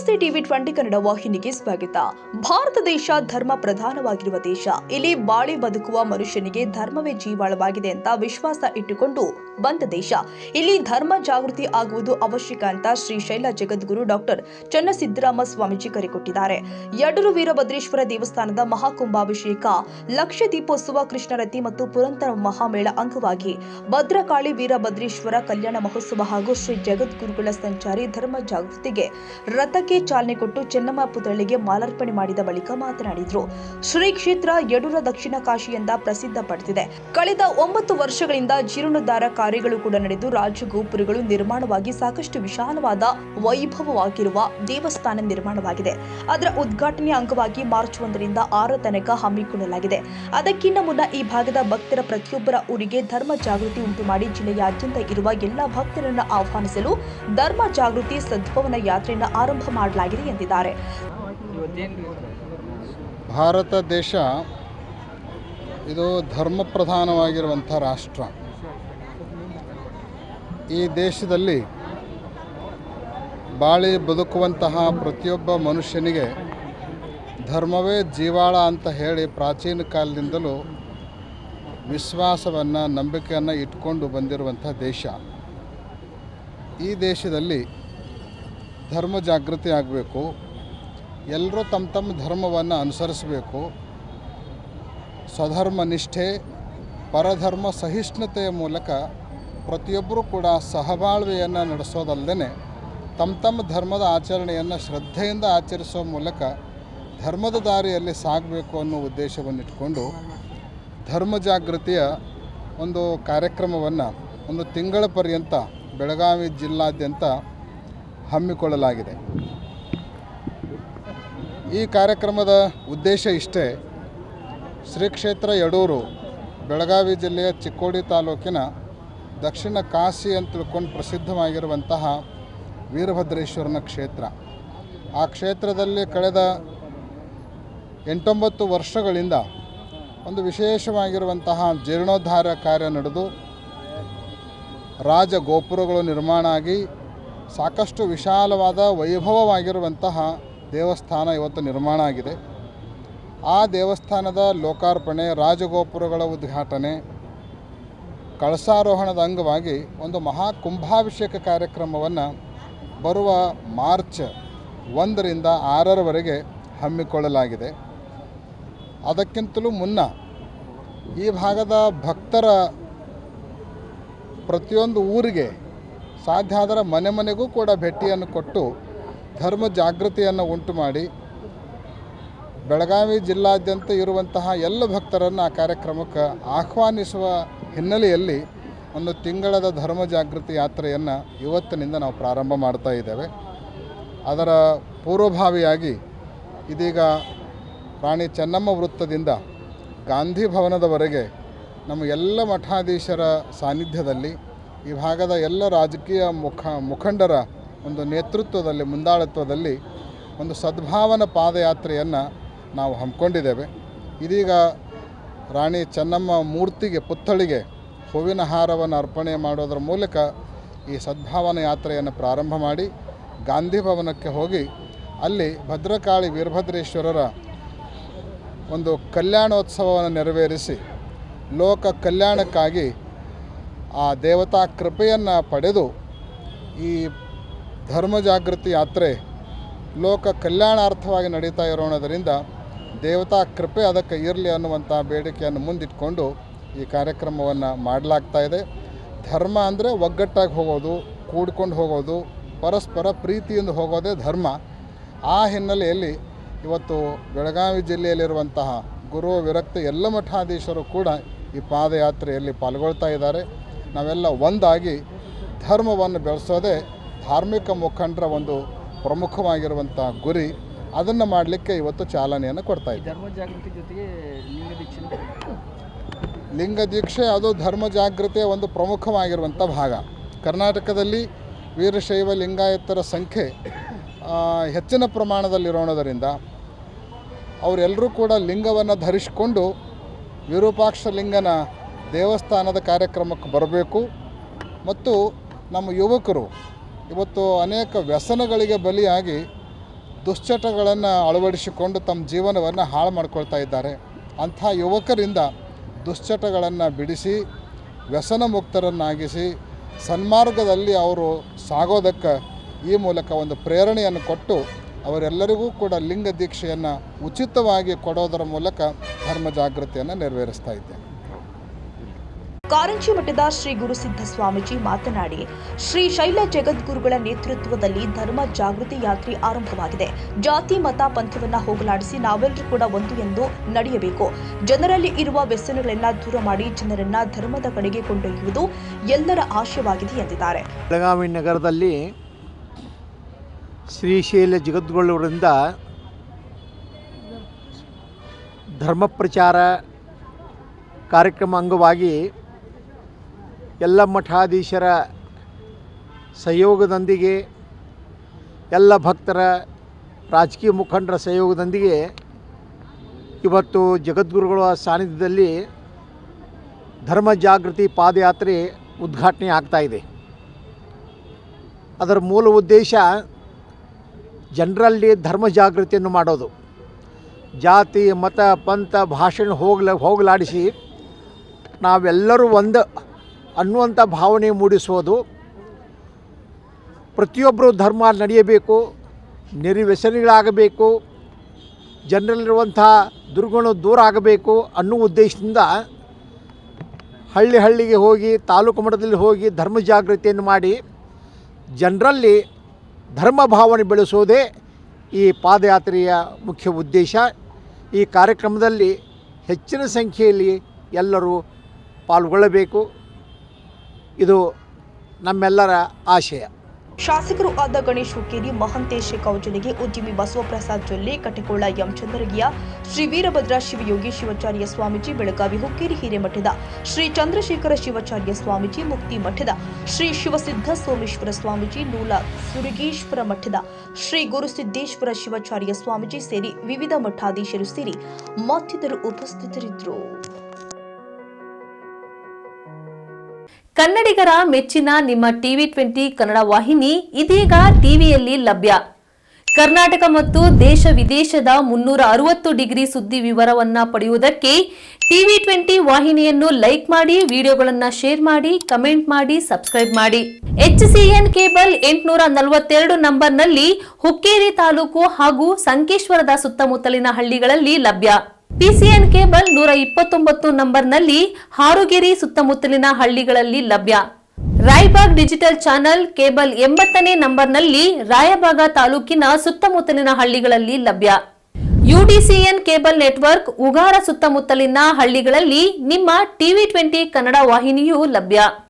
ನಮಸ್ತೆ ಟಿವಿ 20 ಕನ್ನಡ ವಾಹಿನಿಗೆ ಸ್ವಾಗತ. ಭಾರತ ದೇಶ ಧರ್ಮ ಪ್ರಧಾನವಾಗಿರುವ ದೇಶ. ಇಲ್ಲಿ ಬಾಳಿ ಬದುಕುವ ಮನುಷ್ಯನಿಗೆ ಧರ್ಮವೇ ಜೀವಾಳವಾಗಿದೆ ಅಂತ ವಿಶ್ವಾಸ ಇಟ್ಟುಕೊಂಡು ಬಂದ ದೇಶ. ಇಲ್ಲಿ ಧರ್ಮ ಜಾಗೃತಿ ಆಗುವುದು ಅವಶ್ಯಕ ಅಂತ ಶ್ರೀಶೈಲ ಜಗದ್ಗುರು ಡಾಕ್ಟರ್ ಚನ್ನಸಿದ್ದರಾಮ ಸ್ವಾಮೀಜಿ ಕರೆ ಕೊಟ್ಟಿದ್ದಾರೆ. ಯಡೂರು ವೀರಭದ್ರೇಶ್ವರ ದೇವಸ್ಥಾನದ ಮಹಾಕುಂಭಾಭಿಷೇಕ, ಲಕ್ಷ ದೀಪೋತ್ಸವ, ಕೃಷ್ಣರತಿ ಮತ್ತು ಪುರಂದರ ಮಹಾಮೇಳ ಅಂಗವಾಗಿ ಭದ್ರಕಾಳಿ ವೀರಭದ್ರೇಶ್ವರ ಕಲ್ಯಾಣ ಮಹೋತ್ಸವ ಹಾಗೂ ಶ್ರೀ ಜಗದ್ಗುರುಗಳ ಸಂಚಾರಿ ಧರ್ಮ ಜಾಗೃತಿಗೆ ರಥಕ್ಕೆ ಚಾಲನೆ ಕೊಟ್ಟು ಚೆನ್ನಮ್ಮ ಪುತ್ಥಳಿಗೆ ಮಾಲಾರ್ಪಣೆ ಮಾಡಿದ ಬಳಿಕ ಮಾತನಾಡಿದರು. ಶ್ರೀ ಕ್ಷೇತ್ರ ಯಡೂರ ದಕ್ಷಿಣ ಕಾಶಿ ಎಂದ ಪ್ರಸಿದ್ಧ ಪಡೆದಿದೆ. ಕಳೆದ 9 ವರ್ಷಗಳಿಂದ ಜೀರ್ಣೋದ್ಧಾರ ಕಾರ್ಯಗಳು ಕೂಡ ನಡೆದು ರಾಜಗೋಪುರಗಳು ನಿರ್ಮಾಣವಾಗಿ ಸಾಕಷ್ಟು ವಿಶಾಲವಾದ ವೈಭವವಾಗಿರುವ ದೇವಸ್ಥಾನ ನಿರ್ಮಾಣವಾಗಿದೆ. ಅದರ ಉದ್ಘಾಟನೆ ಅಂಗವಾಗಿ ಮಾರ್ಚ್ 1 ರಿಂದ 6 ತನಕ ಹಮ್ಮಿಕೊಳ್ಳಲಾಗಿದೆ. ಅದಕ್ಕಿಂತ ಮುನ್ನ ಈ ಭಾಗದ ಭಕ್ತರ ಪ್ರತಿಯೊಬ್ಬರ ಊರಿಗೆ ಧರ್ಮ ಜಾಗೃತಿ ಉಂಟು ಮಾಡಿ ಜಿಲ್ಲೆಯಾದ್ಯಂತ ಇರುವ ಎಲ್ಲ ಭಕ್ತರನ್ನು ಆಹ್ವಾನಿಸಲು ಧರ್ಮ ಜಾಗೃತಿ ಸದ್ಭವನ ಯಾತ್ರೆಯನ್ನು ಆರಂಭ ಮಾಡಲಾಗಿದೆ ಎಂದಿದ್ದಾರೆ. ಭಾರತ ದೇಶ ಇದು ಧರ್ಮ ಪ್ರಧಾನವಾಗಿರುವಂಥ ರಾಷ್ಟ್ರ. ಈ ದೇಶದಲ್ಲಿ ಬಾಳಿ ಬದುಕುವಂತಹ ಪ್ರತಿಯೊಬ್ಬ ಮನುಷ್ಯನಿಗೆ ಧರ್ಮವೇ ಜೀವಾಳ ಅಂತ ಹೇಳಿ ಪ್ರಾಚೀನ ಕಾಲದಿಂದಲೂ ವಿಶ್ವಾಸವನ್ನು, ನಂಬಿಕೆಯನ್ನು ಇಟ್ಕೊಂಡು ಬಂದಿರುವಂಥ ದೇಶ. ಈ ದೇಶದಲ್ಲಿ ಧರ್ಮ ಜಾಗೃತಿ ಆಗಬೇಕು. ಎಲ್ಲರೂ ತಮ್ಮ ತಮ್ಮ ಧರ್ಮವನ್ನು ಅನುಸರಿಸಬೇಕು. ಸ್ವಧರ್ಮ ನಿಷ್ಠೆ, ಪರಧರ್ಮ ಸಹಿಷ್ಣುತೆಯ ಮೂಲಕ ಪ್ರತಿಯೊಬ್ಬರೂ ಕೂಡ ಸಹಬಾಳ್ವೆಯನ್ನು ನಡೆಸೋದಲ್ಲದೆ ತಮ್ಮ ತಮ್ಮ ಧರ್ಮದ ಆಚರಣೆಯನ್ನು ಶ್ರದ್ಧೆಯಿಂದ ಆಚರಿಸೋ ಮೂಲಕ ಧರ್ಮದ ದಾರಿಯಲ್ಲಿ ಸಾಗಬೇಕು ಅನ್ನೋ ಉದ್ದೇಶವನ್ನು ಇಟ್ಕೊಂಡು ಧರ್ಮ ಜಾಗೃತಿಯ ಒಂದು ಕಾರ್ಯಕ್ರಮವನ್ನು 1 ತಿಂಗಳ ಪರ್ಯಂತ ಬೆಳಗಾವಿ ಜಿಲ್ಲಾದ್ಯಂತ ಹಮ್ಮಿಕೊಳ್ಳಲಾಗಿದೆ. ಈ ಕಾರ್ಯಕ್ರಮದ ಉದ್ದೇಶ ಇಷ್ಟೇ. ಶ್ರೀ ಕ್ಷೇತ್ರ ಯಡೂರು ಬೆಳಗಾವಿ ಜಿಲ್ಲೆಯ ಚಿಕ್ಕೋಡಿ ತಾಲೂಕಿನ ದಕ್ಷಿಣ ಕಾಶಿ ಅಂತ ತಿಳ್ಕೊಂಡು ಪ್ರಸಿದ್ಧವಾಗಿರುವಂತಹ ವೀರಭದ್ರೇಶ್ವರನ ಕ್ಷೇತ್ರ. ಆ ಕ್ಷೇತ್ರದಲ್ಲಿ ಕಳೆದ 8-9 ವರ್ಷಗಳಿಂದ ಒಂದು ವಿಶೇಷವಾಗಿರುವಂತಹ ಜೀರ್ಣೋದ್ಧಾರ ಕಾರ್ಯ ನಡೆದು ರಾಜಗೋಪುರಗಳು ನಿರ್ಮಾಣ ಆಗಿ ಸಾಕಷ್ಟು ವಿಶಾಲವಾದ ವೈಭವವಾಗಿರುವಂತಹ ದೇವಸ್ಥಾನ ಇವತ್ತು ನಿರ್ಮಾಣ ಆಗಿದೆ. ಆ ದೇವಸ್ಥಾನದ ಲೋಕಾರ್ಪಣೆ, ರಾಜಗೋಪುರಗಳ ಉದ್ಘಾಟನೆ, ಕಳಸಾರೋಹಣದ ಅಂಗವಾಗಿ ಒಂದು ಮಹಾ ಕುಂಭಾಭಿಷೇಕ ಕಾರ್ಯಕ್ರಮವನ್ನು ಬರುವ ಮಾರ್ಚ್ 1 ರಿಂದ 6ರವರೆಗೆ ಹಮ್ಮಿಕೊಳ್ಳಲಾಗಿದೆ. ಅದಕ್ಕಿಂತಲೂ ಮುನ್ನ ಈ ಭಾಗದ ಭಕ್ತರ ಪ್ರತಿಯೊಂದು ಊರಿಗೆ ಸಾಧ್ಯ ಆದರೆ ಮನೆ ಮನೆಗೂ ಕೂಡ ಭೇಟಿಯನ್ನು ಕೊಟ್ಟು ಧರ್ಮ ಜಾಗೃತಿಯನ್ನು ಉಂಟು ಮಾಡಿ ಬೆಳಗಾವಿ ಜಿಲ್ಲಾದ್ಯಂತ ಇರುವಂತಹ ಎಲ್ಲ ಭಕ್ತರನ್ನು ಆ ಕಾರ್ಯಕ್ರಮಕ್ಕೆ ಆಹ್ವಾನಿಸುವ ಹಿನ್ನೆಲೆಯಲ್ಲಿ 1 ತಿಂಗಳದ ಧರ್ಮ ಜಾಗೃತಿ ಯಾತ್ರೆಯನ್ನು ಇವತ್ತಿನಿಂದ ನಾವು ಪ್ರಾರಂಭ ಮಾಡ್ತಾ ಇದ್ದೇವೆ. ಅದರ ಪೂರ್ವಭಾವಿಯಾಗಿ ಇದೀಗ ರಾಣಿ ಚೆನ್ನಮ್ಮ ವೃತ್ತದಿಂದ ಗಾಂಧಿ ಭವನದವರೆಗೆ ನಮ್ಮ ಎಲ್ಲ ಮಠಾಧೀಶರ ಸಾನ್ನಿಧ್ಯದಲ್ಲಿ ಈ ಭಾಗದ ಎಲ್ಲ ರಾಜಕೀಯ ಮುಖಂಡರ ಒಂದು ನೇತೃತ್ವದಲ್ಲಿ, ಮುಂದಾಳತ್ವದಲ್ಲಿ ಒಂದು ಸದ್ಭಾವನಾ ಪಾದಯಾತ್ರೆಯನ್ನು ನಾವು ಹಮ್ಮಿಕೊಂಡಿದ್ದೇವೆ. ಇದೀಗ ರಾಣಿ ಚೆನ್ನಮ್ಮ ಮೂರ್ತಿಗೆ, ಪುತ್ಥಳಿಗೆ ಹೂವಿನ ಹಾರವನ್ನು ಅರ್ಪಣೆ ಮಾಡೋದರ ಮೂಲಕ ಈ ಸದ್ಭಾವನಾ ಯಾತ್ರೆಯನ್ನು ಪ್ರಾರಂಭ ಮಾಡಿ ಗಾಂಧಿ ಭವನಕ್ಕೆ ಹೋಗಿ ಅಲ್ಲಿ ಭದ್ರಕಾಳಿ ವೀರಭದ್ರೇಶ್ವರರ ಒಂದು ಕಲ್ಯಾಣೋತ್ಸವವನ್ನು ನೆರವೇರಿಸಿ ಲೋಕ ಕಲ್ಯಾಣಕ್ಕಾಗಿ ಆ ದೇವತಾ ಕೃಪೆಯನ್ನು ಪಡೆದು ಈ ಧರ್ಮ ಜಾಗೃತಿ ಯಾತ್ರೆ ಲೋಕ ಕಲ್ಯಾಣಾರ್ಥವಾಗಿ ನಡೀತಾ ಇರೋಣದರಿಂದ ದೇವತಾ ಕೃಪೆ ಅದಕ್ಕೆ ಇರಲಿ ಅನ್ನುವಂಥ ಬೇಡಿಕೆಯನ್ನು ಮುಂದಿಟ್ಕೊಂಡು ಈ ಕಾರ್ಯಕ್ರಮವನ್ನು ಮಾಡಲಾಗ್ತಾ ಇದೆ. ಧರ್ಮ ಅಂದರೆ ಒಗ್ಗಟ್ಟಾಗಿ ಹೋಗೋದು, ಕೂಡ್ಕೊಂಡು ಹೋಗೋದು, ಪರಸ್ಪರ ಪ್ರೀತಿಯಿಂದ ಹೋಗೋದೇ ಧರ್ಮ. ಆ ಹಿನ್ನೆಲೆಯಲ್ಲಿ ಇವತ್ತು ಬೆಳಗಾವಿ ಜಿಲ್ಲೆಯಲ್ಲಿರುವಂತಹ ಗುರು ವಿರಕ್ತ ಎಲ್ಲ ಮಠಾಧೀಶರು ಕೂಡ ಈ ಪಾದಯಾತ್ರೆಯಲ್ಲಿ ಪಾಲ್ಗೊಳ್ತಾ ಇದ್ದಾರೆ. ನಾವೆಲ್ಲ ಒಂದಾಗಿ ಧರ್ಮವನ್ನು ಬೆಳೆಸೋದೇ ಧಾರ್ಮಿಕ ಮುಖಂಡರ ಒಂದು ಪ್ರಮುಖವಾಗಿರುವಂಥ ಗುರಿ. ಅದನ್ನು ಮಾಡಲಿಕ್ಕೆ ಇವತ್ತು ಚಾಲನೆಯನ್ನು ಕೊಡ್ತಾ ಇದ್ದೀವಿ. ಧರ್ಮ ಜಾಗೃತಿ ಜೊತೆಗೆ ಲಿಂಗ ದೀಕ್ಷೆ ಅದು ಧರ್ಮ ಜಾಗೃತಿಯ ಒಂದು ಪ್ರಮುಖವಾಗಿರುವಂಥ ಭಾಗ. ಕರ್ನಾಟಕದಲ್ಲಿ ವೀರಶೈವ ಲಿಂಗಾಯತರ ಸಂಖ್ಯೆ ಹೆಚ್ಚಿನ ಪ್ರಮಾಣದಲ್ಲಿರೋಣದರಿಂದ ಅವರೆಲ್ಲರೂ ಕೂಡ ಲಿಂಗವನ್ನು ಧರಿಸಿಕೊಂಡು ವಿರೂಪಾಕ್ಷ ಲಿಂಗನ ದೇವಸ್ಥಾನದ ಕಾರ್ಯಕ್ರಮಕ್ಕೆ ಬರಬೇಕು. ಮತ್ತು ನಮ್ಮ ಯುವಕರು ಇವತ್ತು ಅನೇಕ ವ್ಯಸನಗಳಿಗೆ ಬಲಿಯಾಗಿ ದುಶ್ಚಟಗಳನ್ನು ಅಳವಡಿಸಿಕೊಂಡು ತಮ್ಮ ಜೀವನವನ್ನು ಹಾಳು ಮಾಡ್ಕೊಳ್ತಾ ಇದ್ದಾರೆ. ಅಂಥ ಯುವಕರಿಂದ ದುಶ್ಚಟಗಳನ್ನು ಬಿಡಿಸಿ ವ್ಯಸನ ಮುಕ್ತರನ್ನಾಗಿಸಿ ಸನ್ಮಾರ್ಗದಲ್ಲಿ ಅವರು ಸಾಗೋದಕ್ಕೆ ಈ ಮೂಲಕ ಒಂದು ಪ್ರೇರಣೆಯನ್ನು ಕೊಟ್ಟು ಅವರೆಲ್ಲರಿಗೂ ಕೂಡ ಲಿಂಗ ದೀಕ್ಷೆಯನ್ನು ಉಚಿತವಾಗಿ ಕೊಡೋದರ ಮೂಲಕ ಧರ್ಮ ಜಾಗೃತಿಯನ್ನು ನೆರವೇರಿಸ್ತಾ ಇದ್ದೇನೆ. ಕಾರಂಜಿ ಮಠದ ಶ್ರೀ ಗುರುಸಿದ್ಧ ಸ್ವಾಮೀಜಿ ಮಾತನಾಡಿ, ಶ್ರೀ ಶೈಲ ಜಗದ್ಗುರುಗಳ ನೇತೃತ್ವದಲ್ಲಿ ಧರ್ಮ ಜಾಗೃತಿ ಯಾತ್ರೆ ಆರಂಭವಾಗಿದೆ. ಜಾತಿ ಮತ ಪಂಥವನ್ನ ಹೋಗಲಾಡಿಸಿ ನಾವೆಲ್ಲರೂ ಕೂಡ ಒಂದು ಎಂದು ನಡೆಯಬೇಕು. ಜನರಲ್ಲಿ ಇರುವ ವ್ಯಸನಗಳನ್ನ ದೂರ ಮಾಡಿ ಜನರನ್ನ ಧರ್ಮದ ಕಡೆಗೆ ಕೊಂಡೊಯ್ಯುವುದು ಎಲ್ಲರ ಆಶಯವಾಗಿದೆ ಎಂದಿದ್ದಾರೆ. ಬೆಳಗಾವಿ ನಗರದಲ್ಲಿ ಶ್ರೀಶೈಲ ಜಗದ್ಗುರುವರಿಂದ ಧರ್ಮ ಪ್ರಚಾರ ಕಾರ್ಯಕ್ರಮ ಅಂಗವಾಗಿ ಎಲ್ಲ ಮಠಾಧೀಶರ ಸಹಯೋಗದೊಂದಿಗೆ ಎಲ್ಲ ಭಕ್ತರ ರಾಜಕೀಯ ಮುಖಂಡರ ಸಹಯೋಗದೊಂದಿಗೆ ಇವತ್ತು ಜಗದ್ಗುರುಗಳ ಸಾನ್ನಿಧ್ಯದಲ್ಲಿ ಧರ್ಮ ಜಾಗೃತಿ ಪಾದಯಾತ್ರೆ ಉದ್ಘಾಟನೆ ಆಗ್ತಾಯಿದೆ. ಅದರ ಮೂಲ ಉದ್ದೇಶ ಜನರಲ್ಲಿ ಧರ್ಮ ಜಾಗೃತಿಯನ್ನು ಮಾಡೋದು, ಜಾತಿ ಮತ ಪಂಥ ಭಾಷೆ ಹೋಗಲಾಡಿಸಿ ನಾವೆಲ್ಲರೂ ಒಂದು ಅನ್ನುವಂಥ ಭಾವನೆ ಮೂಡಿಸೋದು. ಪ್ರತಿಯೊಬ್ಬರು ಧರ್ಮ ನಡೆಯಬೇಕು, ನಿರ್ವ್ಯಸನಿಗಳಾಗಬೇಕು, ಜನರಲ್ಲಿರುವಂಥ ದುರ್ಗುಣ ದೂರ ಆಗಬೇಕು ಅನ್ನೋ ಉದ್ದೇಶದಿಂದ ಹಳ್ಳಿಗೆ ಹೋಗಿ ತಾಲೂಕು ಮಟ್ಟದಲ್ಲಿ ಹೋಗಿ ಧರ್ಮ ಜಾಗೃತಿಯನ್ನು ಮಾಡಿ ಜನರಲ್ಲಿ ಧರ್ಮ ಭಾವನೆ ಬೆಳೆಸೋದೇ ಈ ಪಾದಯಾತ್ರೆಯ ಮುಖ್ಯ ಉದ್ದೇಶ. ಈ ಕಾರ್ಯಕ್ರಮದಲ್ಲಿ ಹೆಚ್ಚಿನ ಸಂಖ್ಯೆಯಲ್ಲಿ ಎಲ್ಲರೂ ಪಾಲ್ಗೊಳ್ಳಬೇಕು, ಇದು ನಮ್ಮೆಲ್ಲರ ಆಶಯ. ಶಾಸಕರು ಆದ ಗಣೇಶ್ ಹುಕ್ಕೇರಿ, ಮಹಂತೇಶ್ ಕೌಜಲಿಗೆ, ಉದ್ಯಮಿ ಬಸವಪ್ರಸಾದ್ ಜೊಲ್ಲೆ, ಕಟೆಕೋಳ ಎಂ ಚಂದ್ರಗಿಯ, ಶ್ರೀ ವೀರಭದ್ರ ಶಿವಯೋಗಿ ಶಿವಾಚಾರ್ಯ ಸ್ವಾಮೀಜಿ, ಬೆಳಗಾವಿ ಹುಕ್ಕೇರಿ ಹಿರೇಮಠದ ಶ್ರೀ ಚಂದ್ರಶೇಖರ ಶಿವಾಚಾರ್ಯ ಸ್ವಾಮೀಜಿ, ಮುಕ್ತಿ ಮಠದ ಶ್ರೀ ಶಿವಸಿದ್ಧ ಸೋಮೇಶ್ವರ ಸ್ವಾಮೀಜಿ, ನೂಲ ಸುರಗೀಶ್ವರ ಮಠದ ಶ್ರೀ ಗುರುಸಿದ್ದೇಶ್ವರ ಶಿವಾಚಾರ್ಯ ಸ್ವಾಮೀಜಿ ಸೇರಿ ವಿವಿಧ ಮಠಾಧೀಶರು ಸೇರಿ ಮತ್ತಿತರರು ಉಪಸ್ಥಿತರಿದ್ದರು. ಕನ್ನಡಿಗರ ಮೆಚ್ಚಿನ ನಿಮ್ಮ ಟಿವಿ20 ಕನ್ನಡ ವಾಹಿನಿ ಇದೀಗ ಟಿವಿಯಲ್ಲಿ ಲಭ್ಯ. ಕರ್ನಾಟಕ ಮತ್ತು ದೇಶ ವಿದೇಶದ 360 ಡಿಗ್ರಿ ಸುದ್ದಿ ವಿವರವನ್ನ ಪಡೆಯುವುದಕ್ಕೆ ಟಿವಿ20 ವಾಹಿನಿಯನ್ನು ಲೈಕ್ ಮಾಡಿ, ವಿಡಿಯೋಗಳನ್ನು ಶೇರ್ ಮಾಡಿ, ಕಮೆಂಟ್ ಮಾಡಿ, ಸಬ್ಸ್ಕ್ರೈಬ್ ಮಾಡಿ. HCN ಕೇಬಲ್ 842 ನಂಬರ್ನಲ್ಲಿ ಹುಕ್ಕೇರಿ ತಾಲೂಕು ಹಾಗೂ ಸಂಕೇಶ್ವರದ ಸುತ್ತಮುತ್ತಲಿನ ಹಳ್ಳಿಗಳಲ್ಲಿ ಲಭ್ಯ. PCN ಕೇಬಲ್ 129 ನಂಬರ್ನಲ್ಲಿ ಹಾರುಗೆರೆ ಸುತ್ತಮುತ್ತಲಿನ ಹಳ್ಳಿಗಳಲ್ಲಿ ಲಭ್ಯ. ರಾಯಬಾಗ್ ಡಿಜಿಟಲ್ ಚಾನೆಲ್ ಕೇಬಲ್ 80ನೇ ನಂಬರ್ನಲ್ಲಿ ರಾಯಬಾಗ ತಾಲೂಕಿನ ಸುತ್ತಮುತ್ತಲಿನ ಹಳ್ಳಿಗಳಲ್ಲಿ ಲಭ್ಯ. UDCN ಕೇಬಲ್ ನೆಟ್ವರ್ಕ್ ಉಗಾರ ಸುತ್ತಮುತ್ತಲಿನ ಹಳ್ಳಿಗಳಲ್ಲಿ ನಿಮ್ಮ ಟಿವಿ20 ಕನ್ನಡ ವಾಹಿನಿಯೂ ಲಭ್ಯ.